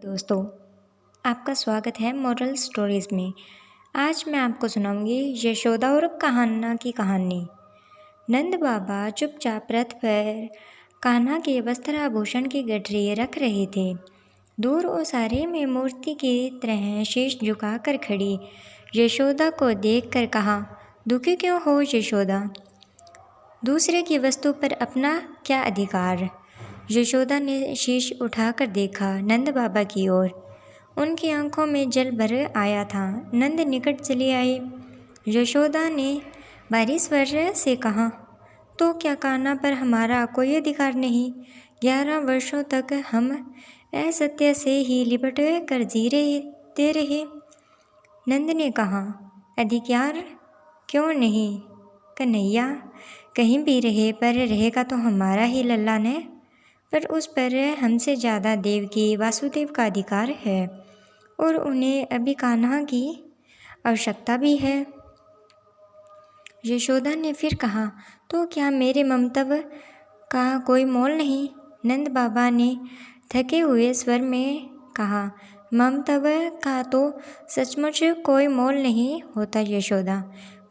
दोस्तों, आपका स्वागत है मॉरल स्टोरीज़ में। आज मैं आपको सुनाऊंगी यशोदा और कान्हा की कहानी। नंद बाबा चुपचाप रथ पर कान्हा के वस्त्र आभूषण की गठरी रख रहे थे। दूर ओसारे में मूर्ति की तरह शीश झुकाकर खड़ी यशोदा को देखकर कहा, दुखी क्यों हो यशोदा? दूसरे की वस्तु पर अपना क्या अधिकार? यशोदा ने शीश उठाकर देखा नंद बाबा की ओर। उनकी आंखों में जल भर आया था। नंद निकट चले आए। यशोदा ने भारी स्वर से कहा, तो क्या कान्हा पर हमारा कोई अधिकार नहीं? 11 वर्षों तक हम असत्य से ही लिपट कर जीते रहे। नंद ने कहा, अधिकार क्यों नहीं कन्हैया? कहीं भी रहे पर रहेगा तो हमारा ही लल्ला ने। पर उस पर हमसे ज़्यादा देवकी वासुदेव का अधिकार है और उन्हें अभी कान्हा की आवश्यकता भी है। यशोदा ने फिर कहा, तो क्या मेरे ममतव का कोई मोल नहीं? नंद बाबा ने थके हुए स्वर में कहा, ममतव का तो सचमुच कोई मोल नहीं होता यशोदा।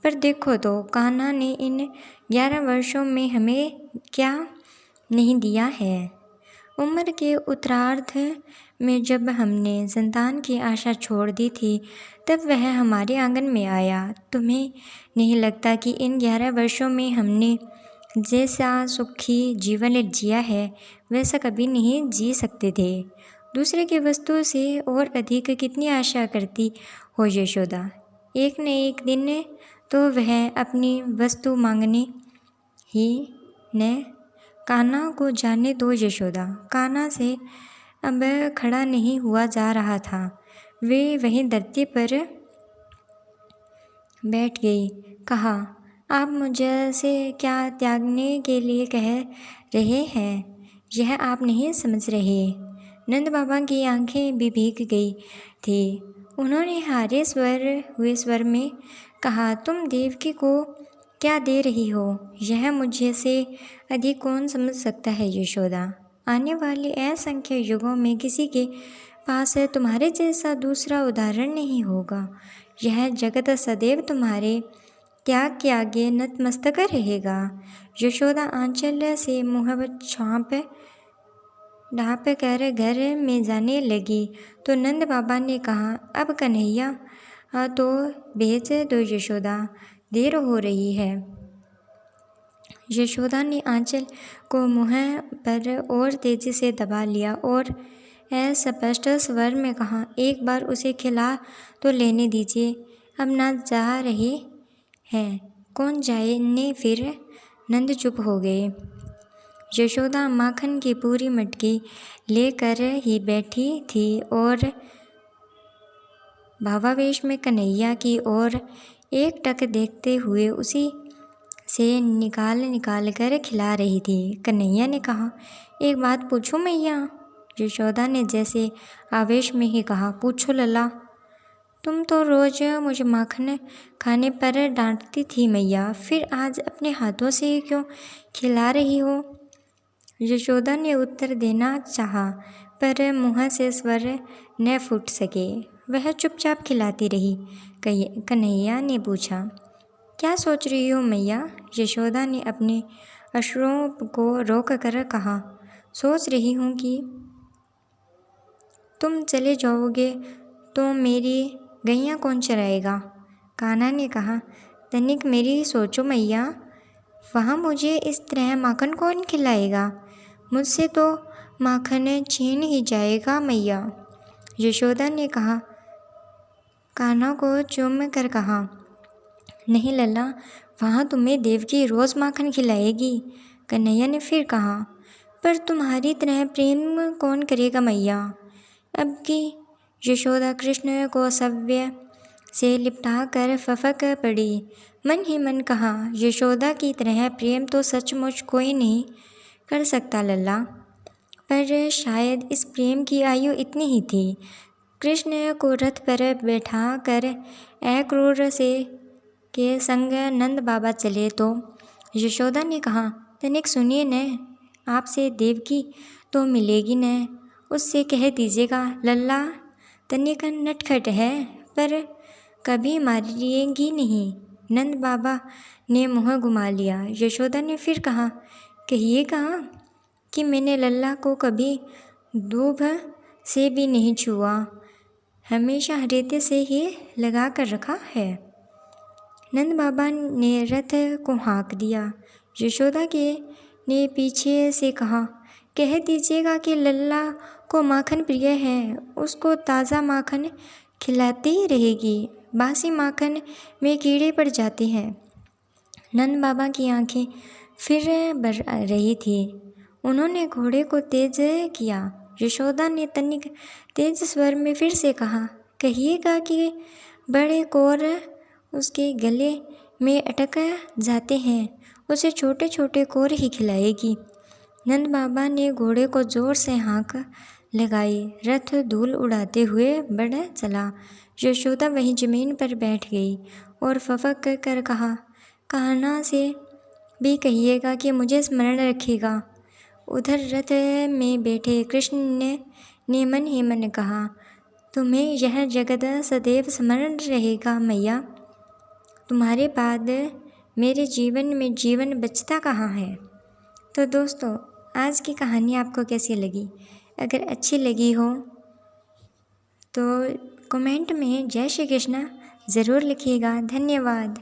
पर देखो तो कान्हा ने इन 11 वर्षों में हमें क्या नहीं दिया है। उम्र के उत्तरार्ध में जब हमने संतान की आशा छोड़ दी थी तब वह हमारे आंगन में आया। तुम्हें नहीं लगता कि इन 11 वर्षों में हमने जैसा सुखी जीवन जिया है वैसा कभी नहीं जी सकते थे? दूसरे की वस्तु से और अधिक कितनी आशा करती हो यशोदा? एक न एक दिन तो वह अपनी वस्तु मांगने ही न। कान्हा को जाने दो यशोदा। कान्हा से अब खड़ा नहीं हुआ जा रहा था। वे वहीं धरती पर बैठ गई। कहा, आप मुझसे क्या त्यागने के लिए कह रहे हैं? यह आप नहीं समझ रहे। नंद बाबा की आंखें भी भीग गई थी। उन्होंने हारे स्वर में कहा, तुम देवकी को क्या दे रही हो यह मुझे से अधिक कौन समझ सकता है यशोदा? आने वाले असंख्य युगों में किसी के पास तुम्हारे जैसा दूसरा उदाहरण नहीं होगा। यह जगत सदैव तुम्हारे त्याग के आगे नतमस्तक रहेगा। यशोदा आंचल से मुँह ढाँप कर घर में जाने लगी तो नंद बाबा ने कहा, अब कन्हैया तो भेज दो यशोदा, देर हो रही है। यशोदा ने आंचल को मुँह पर और तेजी से दबा लिया और अस्पष्ट स्वर में कहा, एक बार उसे खिला तो लेने दीजिए, अब ना जा रहे हैं, कौन जाने फिर। नंद चुप हो गए। यशोदा माखन की पूरी मटकी लेकर ही बैठी थी और भावावेश में कन्हैया की ओर एकटक देखते हुए उसी से निकाल कर खिला रही थी। कन्हैया ने कहा, एक बात पूछूं मैया? यशोदा ने जैसे आवेश में ही कहा, पूछो लला। तुम तो रोज़ मुझे माखन खाने पर डांटती थी मैया, फिर आज अपने हाथों से क्यों खिला रही हो? यशोदा ने उत्तर देना चाहा पर मुँह से स्वर न फूट सके। वह चुपचाप खिलाती रही। कन्हैया ने पूछा, क्या सोच रही हो मैया? यशोदा ने अपने अश्रुओं को रोक कर कहा, सोच रही हूँ कि तुम चले जाओगे तो मेरी गैया कौन चराएगा? कान्हा ने कहा, तनिक मेरी सोचो मैया, वहाँ मुझे इस तरह माखन कौन खिलाएगा? मुझसे तो माखन छीन ही जाएगा मैया। यशोदा ने कहा, कान्हा को चूम कर कहा, नहीं लल्ला, वहाँ तुम्हें देवकी रोज़ माखन खिलाएगी। कन्हैया ने फिर कहा, पर तुम्हारी तरह प्रेम कौन करेगा मैया? अब की यशोदा कृष्ण को सव्य से लिपटा कर फफक पड़ी। मन ही मन कहा, यशोदा की तरह प्रेम तो सचमुच कोई नहीं कर सकता लल्ला, पर शायद इस प्रेम की आयु इतनी ही थी। कृष्ण को रथ पर बैठा कर अक्रूर से के संग नंद बाबा चले तो यशोदा ने कहा, तनिक सुनिए न, आपसे देवकी तो मिलेगी न, उससे कह दीजिएगा, लल्ला तनिक नटखट है पर कभी मारिएगी नहीं। नंद बाबा ने मुँह घुमा लिया। यशोदा ने फिर कहा, कहिएगा कि मैंने लल्ला को कभी दूभ से भी नहीं छुआ, हमेशा रेते से ही लगा कर रखा है। नंद बाबा ने रथ को हाँक दिया। यशोदा के ने पीछे से कहा, कह दीजिएगा कि लल्ला को माखन प्रिय है, उसको ताज़ा माखन खिलाती रहेगी, बासी माखन में कीड़े पड़ जाते हैं। नंद बाबा की आंखें फिर भर रही थी। उन्होंने घोड़े को तेज किया। यशोदा ने तनिक तेज स्वर में फिर से कहा, कहिएगा कि बड़े कोर उसके गले में अटक जाते हैं, उसे छोटे छोटे कोर ही खिलाएगी। नंद बाबा ने घोड़े को जोर से हाँक लगाई। रथ धूल उड़ाते हुए बढ़ चला। यशोदा वहीं जमीन पर बैठ गई और फफक कर कहा, कान्हा से भी कहिएगा कि मुझे स्मरण रखेगा। उधर रथ में बैठे कृष्ण ने मन ही मन कहा, तुम्हें यह जगत सदैव स्मरण रहेगा मैया, तुम्हारे बाद मेरे जीवन में जीवन बचता कहाँ है। तो दोस्तों, आज की कहानी आपको कैसी लगी? अगर अच्छी लगी हो तो कमेंट में जय श्री कृष्ण ज़रूर लिखिएगा। धन्यवाद।